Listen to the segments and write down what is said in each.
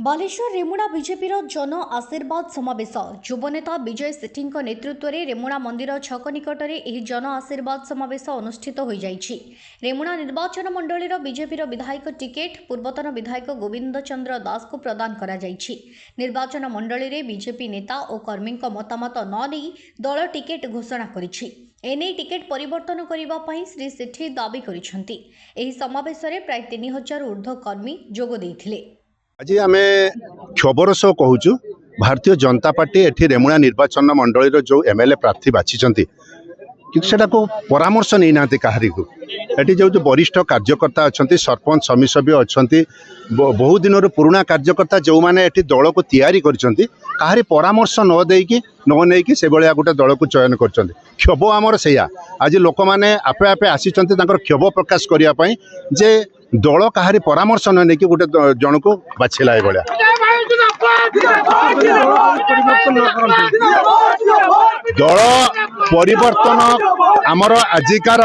बालेश्वर रेमुणा बीजेपीर जन आशीर्वाद समावेश युवनेता विजय सेठी नेतृत्व में रेमुणा मंदिर छक निकट में जन आशीर्वाद समावेश अनुष्ठित हो जाइछि। रेमुणा निर्वाचन मंडलीर बीजेपीर विधायक टिकेट पूर्वतन विधायक गोविंद चंद्र दास को प्रदान करा जाइछि। निर्वाचन मंडली में बीजेपी नेता और कर्मी मतामत न नहीं दल टिकेट घोषणा करिछि। एने टिकेट परिवर्तन करने श्री सेठी दाबी करिसेंति। एही समावेश में प्राय 3000 ऊर्ध्व कर्मी जोग देइथिले। आज आम खबर सह कहूँ भारतीय जनता पार्टी एठी रेमुणा निर्वाचन मंडलीर जो एमएलए प्रार्थी बाछिଛନ୍ତି किंतु सेटा को परामर्श नहीं ना कहारी को एठी जो वरिष्ठ कार्यकर्ता अच्छा सरपंच समिति सभ्य अच्छा बहु दिन पुराना कार्यकर्ता जो मैंने एठी दल को तैयारी करछंती कहारी परामर्श न देकी न नहीं से भाया गोटे दल को चयन कर क्षोभ आमर सैया आज लोक मैंने आपे आपे आसीचंती तांकर क्षोभ प्रकाश करने जे दल कहारी परामर्श न नहीं गोटे जन को बाछिला भाया दल परिवर्तन आमर आजिकार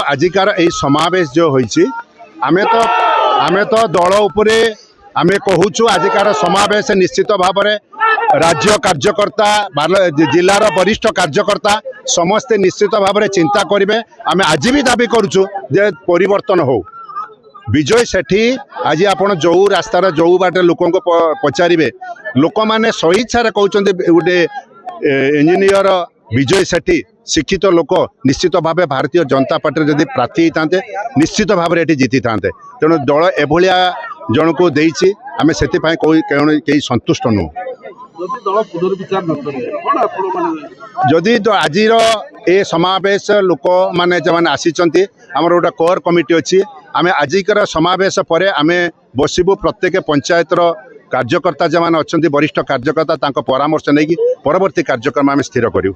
आजिकार समावेश जो होइछि आमे तो दल उपरे आमे कहूछु आजिकार समावेश निश्चित भाव में राज्य कार्यकर्ता जिलार वरिष्ठ कार्यकर्ता समस्ते निश्चित भाव में चिंता करेंगे। आमे आज भी दाबी करुचु जे परिवर्तन हो। विजय सेठी आज आपण जो रास्तार जो बाटे लोक पचारे लोक मैंने स्वेच्छा कहते गोटे इंजीनियर विजय सेठी शिक्षित लोक निश्चित भाव भारतीय जनता पार्टी जदि प्रार्थी होते निश्चित भाव में जीति था तेणु दल एभलिया जन को देछि आमे सेतिपय कई संतुष्ट नु जदि तो आज ए समावेश लोक मैंने जो आसीचंती आमर गोटे कोर कमिटी अच्छी आम आजिकर समावेश पर आम बसबू प्रत्येक पंचायतर कार्यकर्ता जो मैंने अच्छा वरिष्ठ कार्यकर्ता परामर्श नहीं परवर्ती कार्यक्रम आम स्थिर करूँ।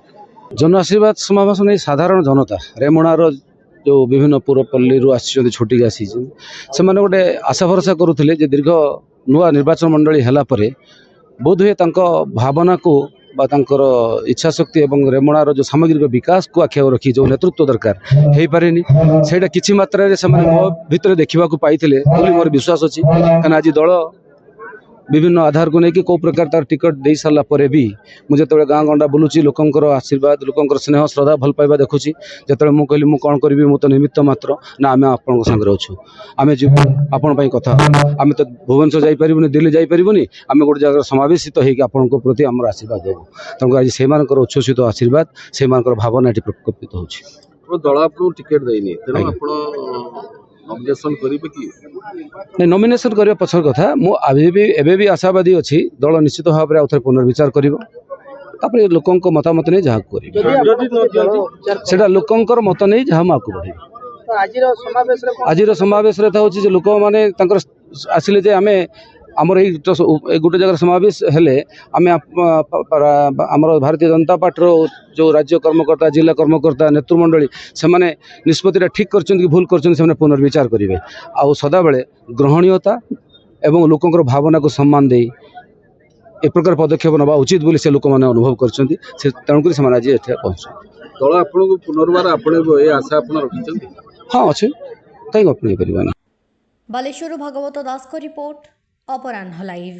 जन आशीर्वाद समावेश नहीं साधारण जनता रेमुणार जो विभिन्न पुरपल्ली आसी छुट्टी आसी से गोटे आशा भरसा करुले दीर्घ नुआ निर्वाचन मंडली है बोध हुए भावना को इच्छा शक्ति एवं रेमुणार जो सामग्रिक विकास को आखिया रखी जो नेतृत्व दरकार हो पारे से किसी मात्रा से मो भितर देखा पाई मोर विश्वास अच्छी कहीं आज दल विभिन्न आधार को लेकिन कौ प्रकार तार टिकट दे सारा पर भी मुझे जो गाँ गंडा बुलूची लोकंर आशीर्वाद लोकंर स्नेह श्रद्धा भल पाइबा देखुची जो मुझे कहली मुझे कौन करी मु तो निमित्त मात्र ना आम आपण सागर अच्छु आम आपण कथा आम तो भुवनेश्वर जापरिबनी दिल्ली जापरिबनी आम गोटे जगह समावेशित होकर प्रति आम आशीर्वाद देवु तेणु आज से उच्छ्वसित आशीर्वाद से भावना ये प्रकपित हो दल आपको टिकेट देनी तेणु नॉमिनेशन करिबे कि नहीं नॉमिनेशन करबा पछर कथा मु एबे भी आशावादी अछि दल निश्चित भाव में आउथरे पुनर्विचार करिवो तापर लोकंक मतामत नहीं जहाँ करा लोकंकर मत नहीं जहाँ माकू बढ़े आज समावेश लोक मैंने आसिले जे आमे आमर गोटे जगह समावेश हेले आम भारतीय जनता पार्टी जो राज्य कर्मकर्ता जिला कर्मकर्ता नेतृमंडली से माने निष्पत्ति ठीक कर भूल कर पुनर्विचार करेंगे आउ सदा बेले ग्रहणीयता एवं लोकंर भावना को सम्मान दे ए प्रकार पदक्षेप नवा उचित बोली से लोक मैंने अनुभव कर तेणुक आज पहुँच दल आपको पुनर्बार आशा रखी हाँ अच्छे कहीं अपने पार। बालेश्वर भागवत दास को रिपोर्ट अपराह्न लाइव।